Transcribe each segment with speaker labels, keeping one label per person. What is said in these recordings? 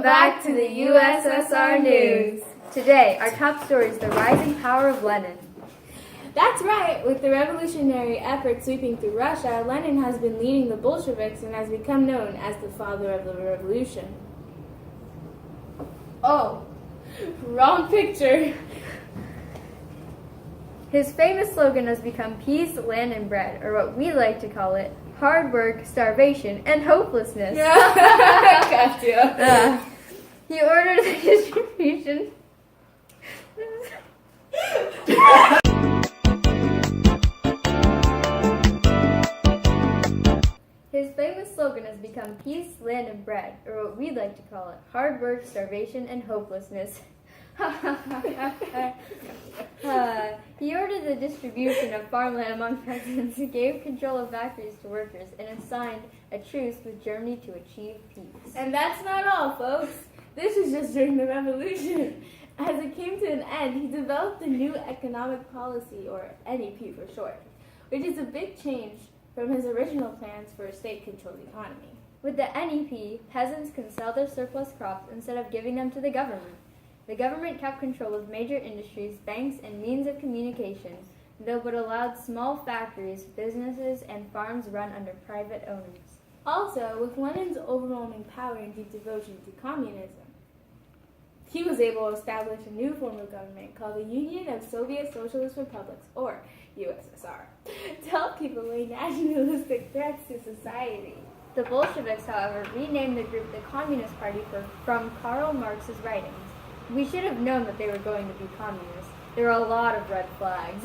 Speaker 1: back to the USSR News. Today, our top story is the rising power of Lenin.
Speaker 2: That's right. With the revolutionary effort sweeping through Russia, Lenin has been leading the Bolsheviks and has become known as the father of the revolution. Oh, wrong picture.
Speaker 1: His famous slogan has become peace, land, and bread, or what we like to call it, hard work, starvation, and hopelessness.
Speaker 2: Gotcha.
Speaker 1: He ordered the distribution. His famous slogan has become peace, land, and bread, or what we like to call it, hard work, starvation, and hopelessness. He ordered the distribution of farmland among peasants, gave control of factories to workers, and signed a truce with Germany to achieve peace.
Speaker 2: And that's not all, folks. This is just during the revolution. As it came to an end, he developed the new economic policy, or NEP for short, which is a big change from his original plans for a state-controlled economy.
Speaker 1: With the NEP, peasants can sell their surplus crops instead of giving them to the government. The government kept control of major industries, banks, and means of communication, though but allowed small factories, businesses, and farms run under private owners.
Speaker 2: Also, with Lenin's overwhelming power and deep devotion to communism, he was able to establish a new form of government called the Union of Soviet Socialist Republics, or USSR, to help keep away nationalistic threats to society.
Speaker 1: The Bolsheviks, however, renamed the group the Communist Party from Karl Marx's writings. We should have known that they were going to be communists. There were a lot of red flags.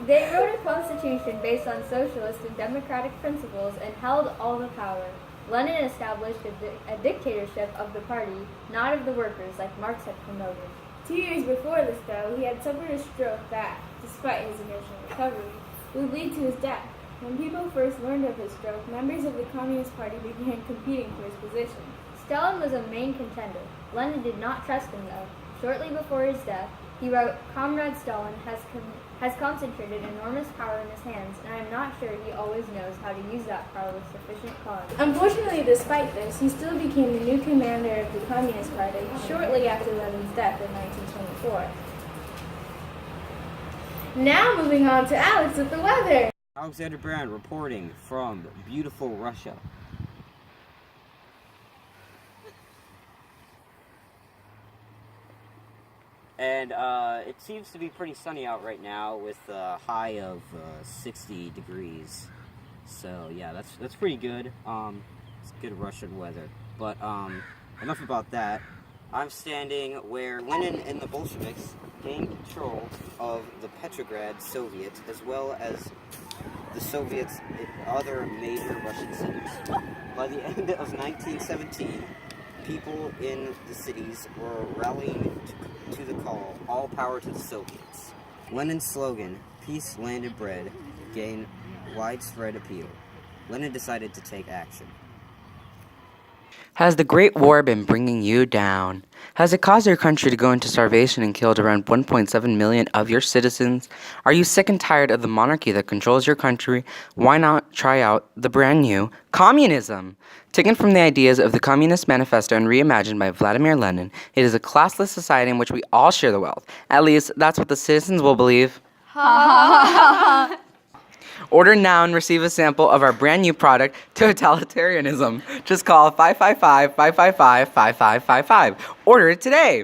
Speaker 1: They wrote a constitution based on socialist and democratic principles and held all the power. Lenin established a dictatorship of the party, not of the workers, like Marx had promoted.
Speaker 2: 2 years before this, though, he had suffered a stroke that, despite his initial recovery, would lead to his death. When people first learned of his stroke, members of the Communist Party began competing for his position.
Speaker 1: Stalin was a main contender. Lenin did not trust him, though. Shortly before his death, he wrote, "Comrade Stalin has concentrated enormous power in his hands, and I am not sure he always knows how to use that power with sufficient cause."
Speaker 2: Unfortunately, despite this, he still became the new commander of the Communist Party shortly after Lenin's death in 1924. Now moving on to Alex with the weather.
Speaker 3: Alexander Brown reporting from beautiful Russia. And it seems to be pretty sunny out right now with a high of 60 degrees. So yeah, that's pretty good. It's good Russian weather. But enough about that. I'm standing where Lenin and the Bolsheviks gained control of the Petrograd Soviet, as well as the Soviets in other major Russian cities. By the end of 1917, people in the cities were rallying to the call, all power to the Soviets. Lenin's slogan, peace, land, and bread, gained widespread appeal. Lenin decided to take action.
Speaker 4: Has the Great War been bringing you down? Has it caused your country to go into starvation and killed around 1.7 million of your citizens? Are you sick and tired of the monarchy that controls your country? Why not try out the brand new communism? Taken from the ideas of the Communist Manifesto and reimagined by Vladimir Lenin, it is a classless society in which we all share the wealth. At least, that's what the citizens will believe. Order now and receive a sample of our brand new product, Totalitarianism. Just call 555-555-5555. Order it today.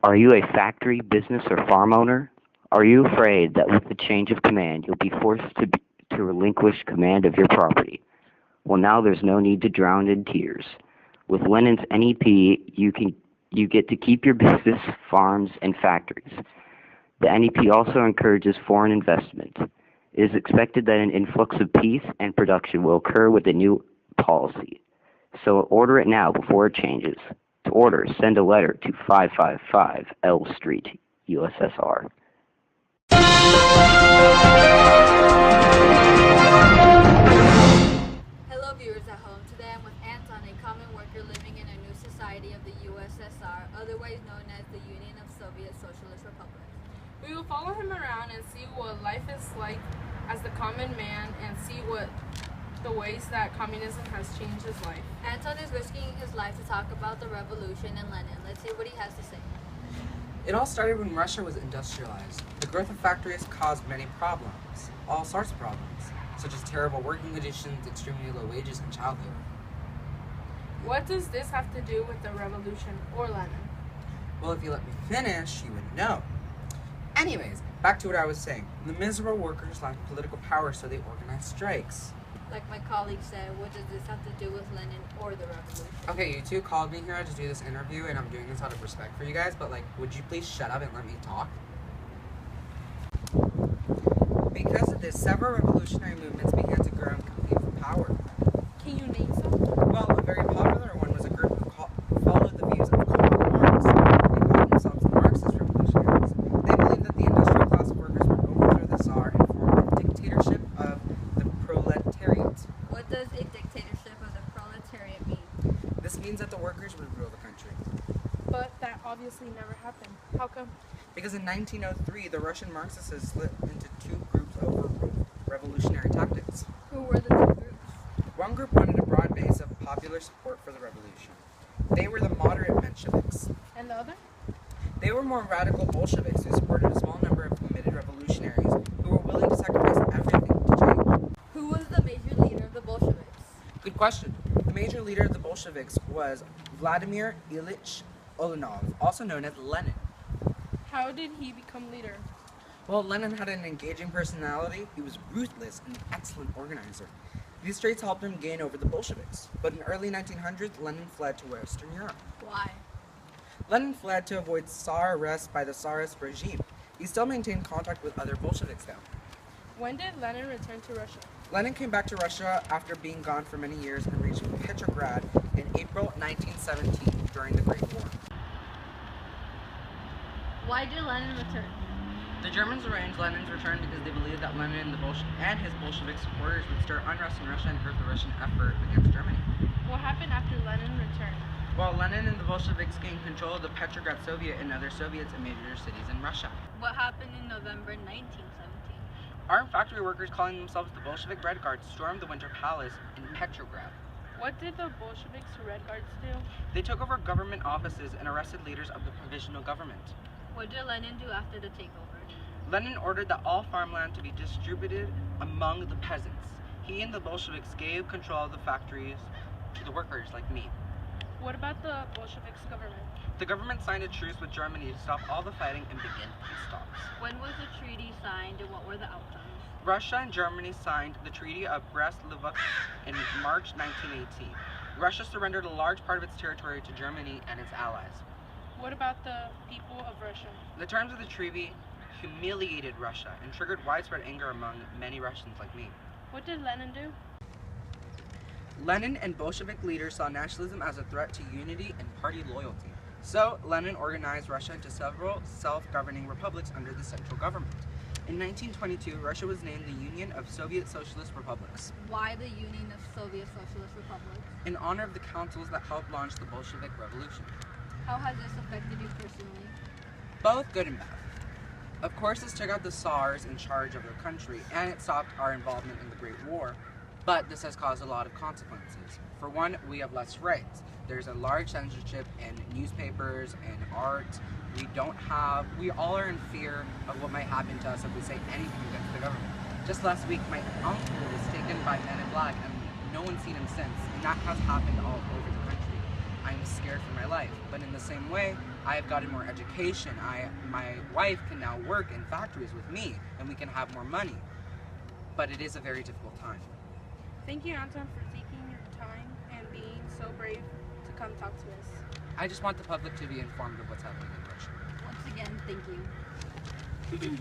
Speaker 5: Are you a factory, business, or farm owner? Are you afraid that with the change of command, you'll be forced to relinquish command of your property? Well, now there's no need to drown in tears. With Lenin's NEP, you get to keep your business, farms, and factories. The NEP also encourages foreign investment. It is expected that an influx of peace and production will occur with the new policy. So order it now before it changes. To order, send a letter to 555 L Street, USSR.
Speaker 6: Hello viewers at home. Today I'm with Anton, a common worker living in a new society of the USSR, otherwise known as the Union of Soviet Socialist Republics.
Speaker 7: We will follow him around and see what life is like as the common man and see what the ways that communism has changed his life.
Speaker 6: Anton is risking his life to talk about the revolution and Lenin. Let's see what he has to say.
Speaker 4: It all started when Russia was industrialized. The growth of factories caused many problems, all sorts of problems, such as terrible working conditions, extremely low wages, and child labor.
Speaker 7: What does this have to do with the revolution or Lenin?
Speaker 4: Well, if you let me finish, you would know. Anyways, back to what I was saying. The miserable workers lacked political power, so they organized strikes.
Speaker 6: Like my colleague said, what does this have to do with Lenin or the revolution?
Speaker 4: Okay, you two called me here to do this interview, and I'm doing this out of respect for you guys, but would you please shut up and let me talk? Because of this, several revolutionary movements began to grow and compete for power.
Speaker 7: Can you name some?
Speaker 4: Well, a very popular one was a group who followed the views of Karl Marx. They called themselves the Marxist revolutionaries. They believed that the industrial class of workers would overthrow the Tsar and form a dictatorship of the proletariat.
Speaker 6: What does a dictatorship of the proletariat mean?
Speaker 4: This means that the workers would rule the country.
Speaker 7: But that obviously never happened. How come?
Speaker 4: Because in 1903, the Russian Marxists had split into two groups over revolutionary tactics.
Speaker 6: Who were the two groups?
Speaker 4: One group wanted a broad base of popular support for the revolution. They were the moderate Mensheviks.
Speaker 7: And the other?
Speaker 4: They were more radical Bolsheviks who supported a small number of committed revolutionaries who were willing to sacrifice everything to change.
Speaker 6: Who was the major leader of the Bolsheviks?
Speaker 4: Good question. The major leader of the Bolsheviks was Vladimir Ilyich Ulyanov, also known as Lenin.
Speaker 7: How did he become leader?
Speaker 4: While Lenin had an engaging personality, he was ruthless and an excellent organizer. These traits helped him gain over the Bolsheviks. But in early 1900s, Lenin fled to Western Europe.
Speaker 6: Why?
Speaker 4: Lenin fled to avoid Tsar arrest by the Tsarist regime. He still maintained contact with other Bolsheviks though.
Speaker 7: When did Lenin return to Russia?
Speaker 4: Lenin came back to Russia after being gone for many years and reached Petrograd in April 1917 during the Great War.
Speaker 6: Why did Lenin return?
Speaker 4: The Germans arranged Lenin's return because they believed that Lenin and his Bolshevik supporters would stir unrest in Russia and hurt the Russian effort against Germany.
Speaker 7: What happened after Lenin returned?
Speaker 4: While Lenin and the Bolsheviks gained control of the Petrograd Soviet and other Soviets in major cities in Russia.
Speaker 6: What happened in November 1917?
Speaker 4: Armed factory workers calling themselves the Bolshevik Red Guards stormed the Winter Palace in Petrograd.
Speaker 7: What did the Bolsheviks Red Guards do?
Speaker 4: They took over government offices and arrested leaders of the provisional government.
Speaker 6: What did Lenin do after the takeover?
Speaker 4: Lenin ordered that all farmland to be distributed among the peasants. He and the Bolsheviks gave control of the factories to the workers like me.
Speaker 7: What about the Bolsheviks government?
Speaker 4: The government signed a truce with Germany to stop all the fighting and begin peace talks.
Speaker 6: When was the treaty signed and what were the outcomes?
Speaker 4: Russia and Germany signed the Treaty of Brest-Litovsk in March 1918. Russia surrendered a large part of its territory to Germany and its allies.
Speaker 7: What about the people of Russia?
Speaker 4: The terms of the treaty humiliated Russia and triggered widespread anger among many Russians like me.
Speaker 7: What did Lenin do?
Speaker 4: Lenin and Bolshevik leaders saw nationalism as a threat to unity and party loyalty. So, Lenin organized Russia into several self-governing republics under the central government. In 1922, Russia was named the Union of Soviet Socialist Republics.
Speaker 6: Why the Union of Soviet Socialist Republics?
Speaker 4: In honor of the councils that helped launch the Bolshevik Revolution.
Speaker 6: How has this affected you personally?
Speaker 4: Both good and bad. Of course, this took out the Tsars in charge of their country, and it stopped our involvement in the Great War. But this has caused a lot of consequences. For one, we have less rights. There's a large censorship in newspapers and art. We all are in fear of what might happen to us if we say anything against the government. Just last week, my uncle was taken by men in black, and no one's seen him since. And that has happened all over the country. I'm scared for my life. But in the same way, I have gotten more education. My wife can now work in factories with me, and we can have more money. But it is a very difficult time.
Speaker 7: Thank you, Anton, for taking your time and being so brave to come talk to us.
Speaker 4: I just want the public to be informed of what's happening in Russia.
Speaker 6: Once again, thank you.